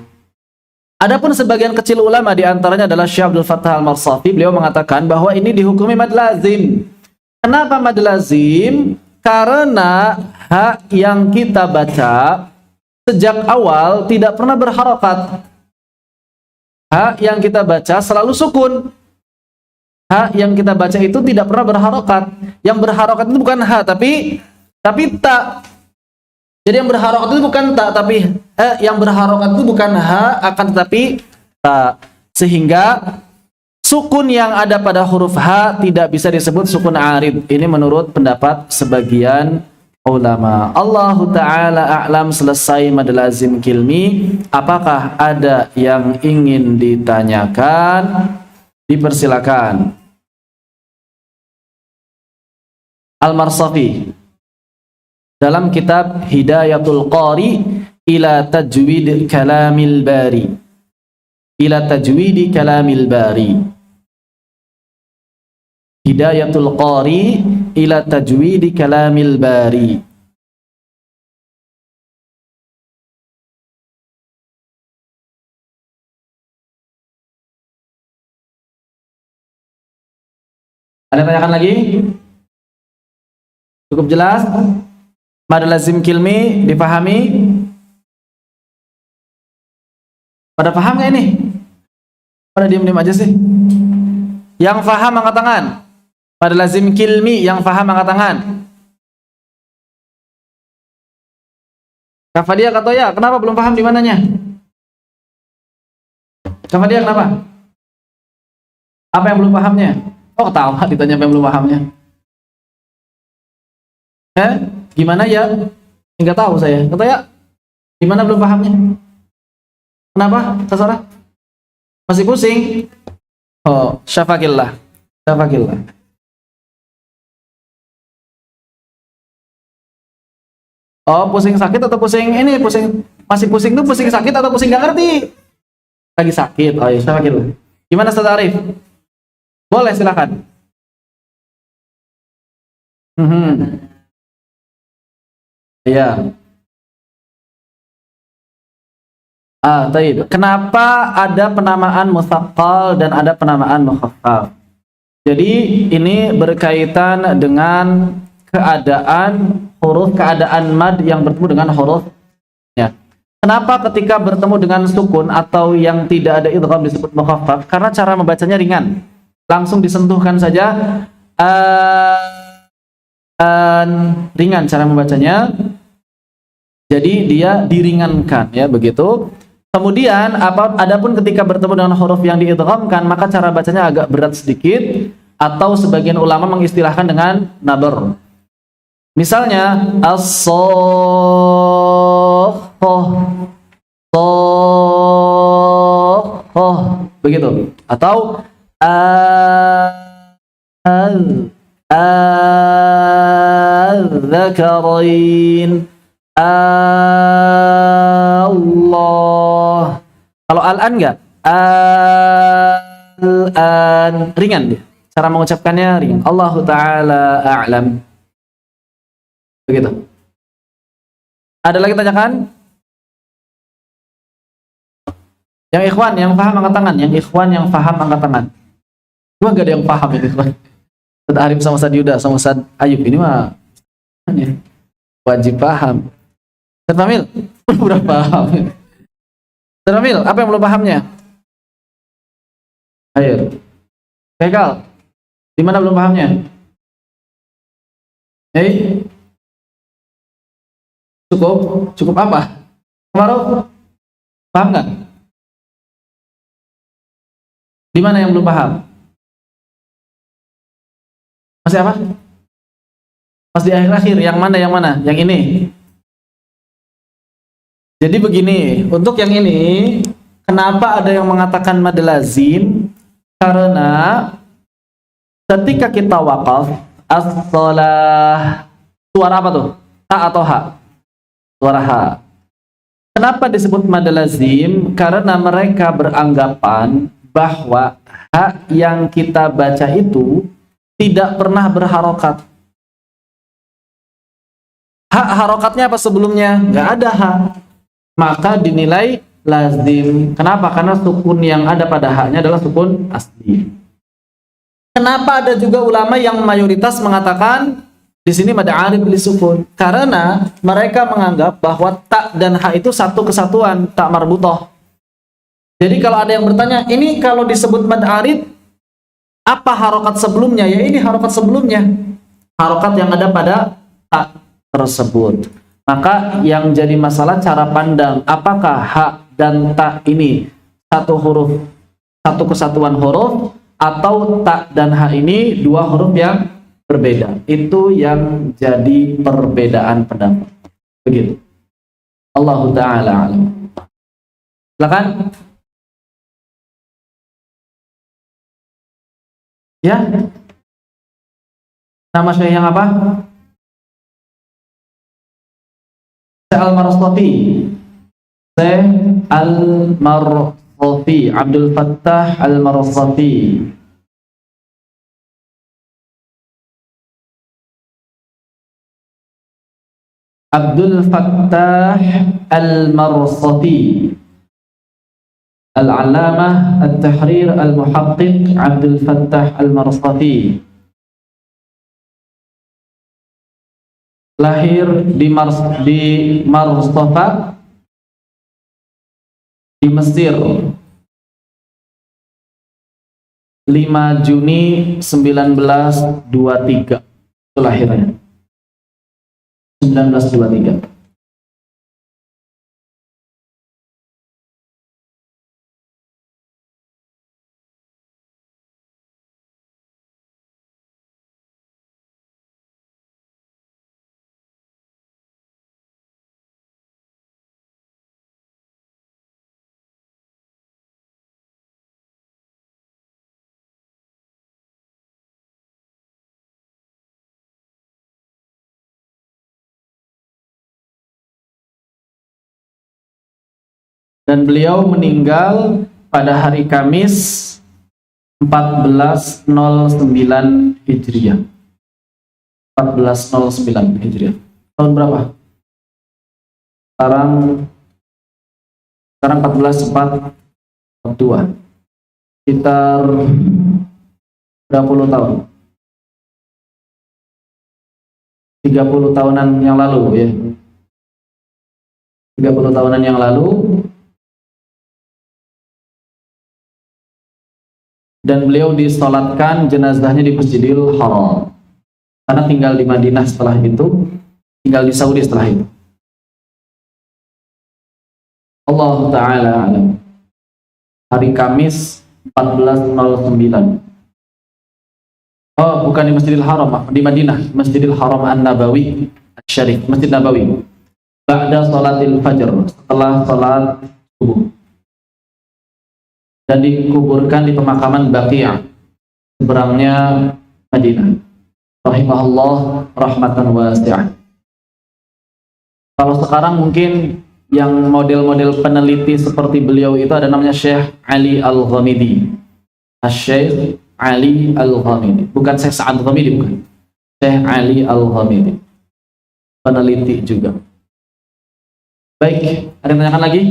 Adapun sebagian kecil ulama diantaranya adalah Syekh Abdul Fattah Al-Marsafi. Beliau mengatakan bahwa ini dihukumi mad lazim. Kenapa mad lazim? Karena hak yang kita baca sejak awal tidak pernah berharokat. Hak yang kita baca selalu sukun. Hak yang kita baca itu tidak pernah berharokat. Yang berharokat itu bukan ha, tapi ta. Jadi yang berharokat itu bukan ta, tapi yang berharokat itu bukan ha, akan tetapi ta. Sehingga sukun yang ada pada huruf ha tidak bisa disebut sukun arid. Ini menurut pendapat sebagian ulama. Allahu ta'ala a'lam. Selesai mad lazim kilmi. Apakah ada yang ingin ditanyakan? Dipersilakan. Al-Marsafi dalam kitab Hidayatul Qari ila tajwid kalamil bari. Ila tajwid kalamil bari. Hidayatul Qari ila tajwid kalamil bari. Ada tanyakan lagi? Cukup jelas? Mad lazim kilmi dipahami? Pada paham nggak ini? Pada diam-diam aja sih. Yang paham angkat tangan. Mad lazim kilmi yang paham angkat tangan. Kafadia Katoya, kenapa belum paham di mananya? Kafadia kenapa? Apa yang belum pahamnya? Oh, ketawa ditanya apa yang belum pahamnya. Gimana ya? Enggak tahu saya. Katoya, gimana belum pahamnya? Kenapa? Terserah. Masih pusing? Oh, syafakillah. Syafakillah. Oh, pusing sakit atau pusing ini? Pusing masih pusing tuh pusing sakit atau pusing gak ngerti? Lagi sakit. Oh, ya, syafakillah. Gimana Ustaz Arif? Boleh, silakan. Iya. Taib. Kenapa ada penamaan musaqqal dan ada penamaan mukhaffaf? Jadi ini berkaitan dengan keadaan mad yang bertemu dengan hurufnya. Kenapa ketika bertemu dengan sukun atau yang tidak ada idgham disebut mukhaffaf? Karena cara membacanya ringan. Langsung disentuhkan saja. Ringan cara membacanya. Jadi dia diringankan ya begitu. Kemudian adapun ketika bertemu dengan huruf yang diidghamkan, maka cara bacanya agak berat sedikit atau sebagian ulama mengistilahkan dengan nabar. Misalnya as-soh begitu, atau al-dzakarain. Allah. Kalau al-an enggak? Al-an ringan dia. Cara mengucapkannya ringan. Allahu ta'ala a'lam. Begitu. Ada lagi tanyakan? Yang ikhwan, yang paham angkat tangan. Yang ikhwan yang paham angkat tangan. Gua enggak ada yang paham ini, ikhwan. Ustaz Arif sama Ustaz Yuda sama Ustaz Ayub ini mah wajib paham. Ustaz Famil, udah paham. Ustaz Famil, apa yang belum pahamnya? Ayo. Kekal, di mana belum pahamnya? Cukup apa? Kemaru, paham nggak? Di mana yang belum paham? Masih apa? Masih di akhir-akhir. Yang mana? Yang ini. Jadi begini, untuk yang ini, kenapa ada yang mengatakan mad lazim? Karena ketika kita waqaf, as-shalah, suara apa tuh? Ta atau ha? Suara ha. Kenapa disebut mad lazim? Karena mereka beranggapan bahwa ha yang kita baca itu tidak pernah berharokat. Ha harokatnya apa sebelumnya? Nggak ada ha. Maka dinilai lazim. Kenapa? Karena sukun yang ada pada haknya adalah sukun asli. Kenapa ada juga ulama yang mayoritas mengatakan di sini mad arid li sukun? Karena mereka menganggap bahwa ta dan ha itu satu kesatuan, tak marbutoh. Jadi kalau ada yang bertanya, ini kalau disebut mad arid, apa harokat sebelumnya? Ya ini harokat sebelumnya. Harokat yang ada pada ta tersebut. Maka yang jadi masalah cara pandang, apakah ha dan ta ini satu huruf, satu kesatuan huruf, atau ta dan ha ini dua huruf yang berbeda. Itu yang jadi perbedaan pendapat. Begitu. Allahu ta'ala alam. Silakan. Ya. Nama saya yang apa? Al-Marsafi. Al-Marsafi, Abdul Fattah Al-Marsafi. Abdul Fattah Al-Marsafi. Al-Allamah Al-Tahrir Al-Muhaqqiq Abdul Fattah Al-Marsafi. Lahir di Marsafa di Mesir 5 Juni 1923. Itu lahirnya 1923. Dan beliau meninggal pada hari Kamis 1409 Hijriah. 1409 Hijriah. Tahun berapa? Sekarang 1442. Sekitar berapa puluh tahun? 30 tahunan yang lalu ya. 30 tahunan yang lalu. Dan beliau disolatkan jenazahnya di Masjidil Haram. Karena tinggal di Madinah setelah itu, tinggal di Saudi setelah itu. Allah Ta'ala alam. Hari Kamis 1409. Oh, bukan di Masjidil Haram, di Madinah, Masjidil Haram An-Nabawi Syarif, Masjid Nabawi. Ba'da salatil fajr, setelah salat subuh. Dan dikuburkan di pemakaman Baqi', seberangnya Madinah. Rahimahullah rahmatan wasi'ah. Kalau sekarang mungkin yang model-model peneliti seperti beliau itu ada namanya Syekh Ali Al-Ghamidi. Syekh Ali Al-Ghamidi, bukan Syekh Sa'ad Al-Ghamidi, bukan. Syekh Ali Al-Ghamidi, peneliti juga. Baik, ada yang tanyakan lagi?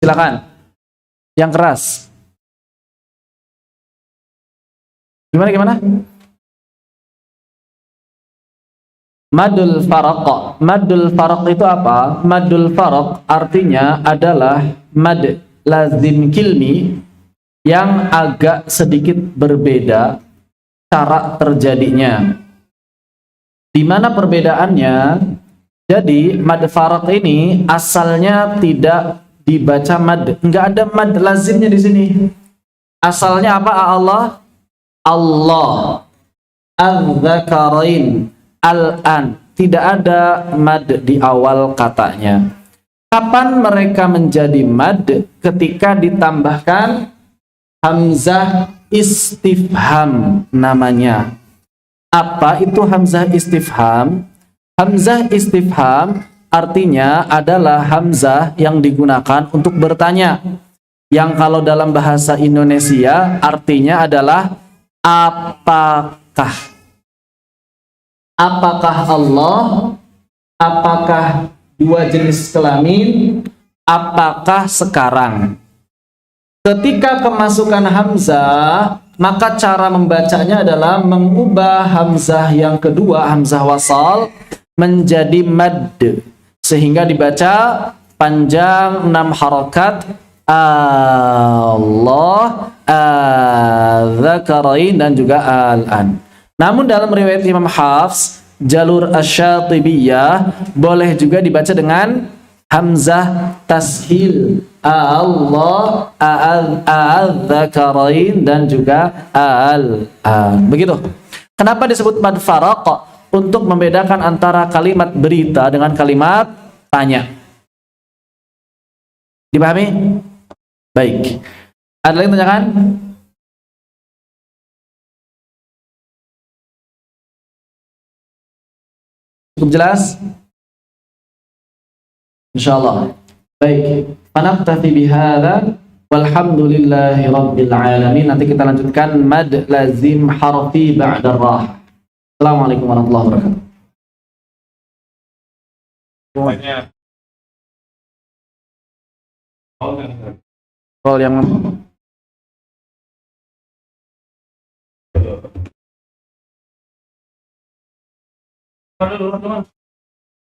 Silakan. Yang keras. Gimana? Madul faraq. Madul faraq itu apa? Madul faraq artinya adalah mad lazim kilmi yang agak sedikit berbeda cara terjadinya. Di mana perbedaannya? Jadi mad faraq ini asalnya tidak dibaca mad, nggak ada mad lazimnya di sini. Asalnya apa? Allah, al-dzakarain, al-an. Tidak ada mad di awal katanya. Kapan mereka menjadi mad? Ketika ditambahkan hamzah istifham namanya. Apa itu hamzah istifham? Hamzah istifham artinya adalah hamzah yang digunakan untuk bertanya. yang kalau dalam bahasa Indonesia artinya adalah apakah. Apakah Allah, apakah dua jenis kelamin, apakah sekarang. Ketika kemasukan hamzah, maka cara membacanya adalah mengubah hamzah yang kedua, hamzah wasal, menjadi mad, sehingga dibaca panjang 6 harakat, Allah, adzakarain, dan juga al-an. Namun dalam riwayat Imam Hafs, jalur asy-Syatibiyah, boleh juga dibaca dengan hamzah tashil, Allah, adzakarain, dan juga al-an. Begitu. Kenapa disebut mad faraq? Untuk membedakan antara kalimat berita dengan kalimat tanya. Dipahami? Baik. Ada lagi tanyakan? Cukup jelas? Insyaallah. Baik. Fanaqtafi bihadza walhamdulillahi rabbil alamin. Nanti kita lanjutkan mad lazim harfi ba'da rah. Assalamualaikum warahmatullahi wabarakatuh. Soal yang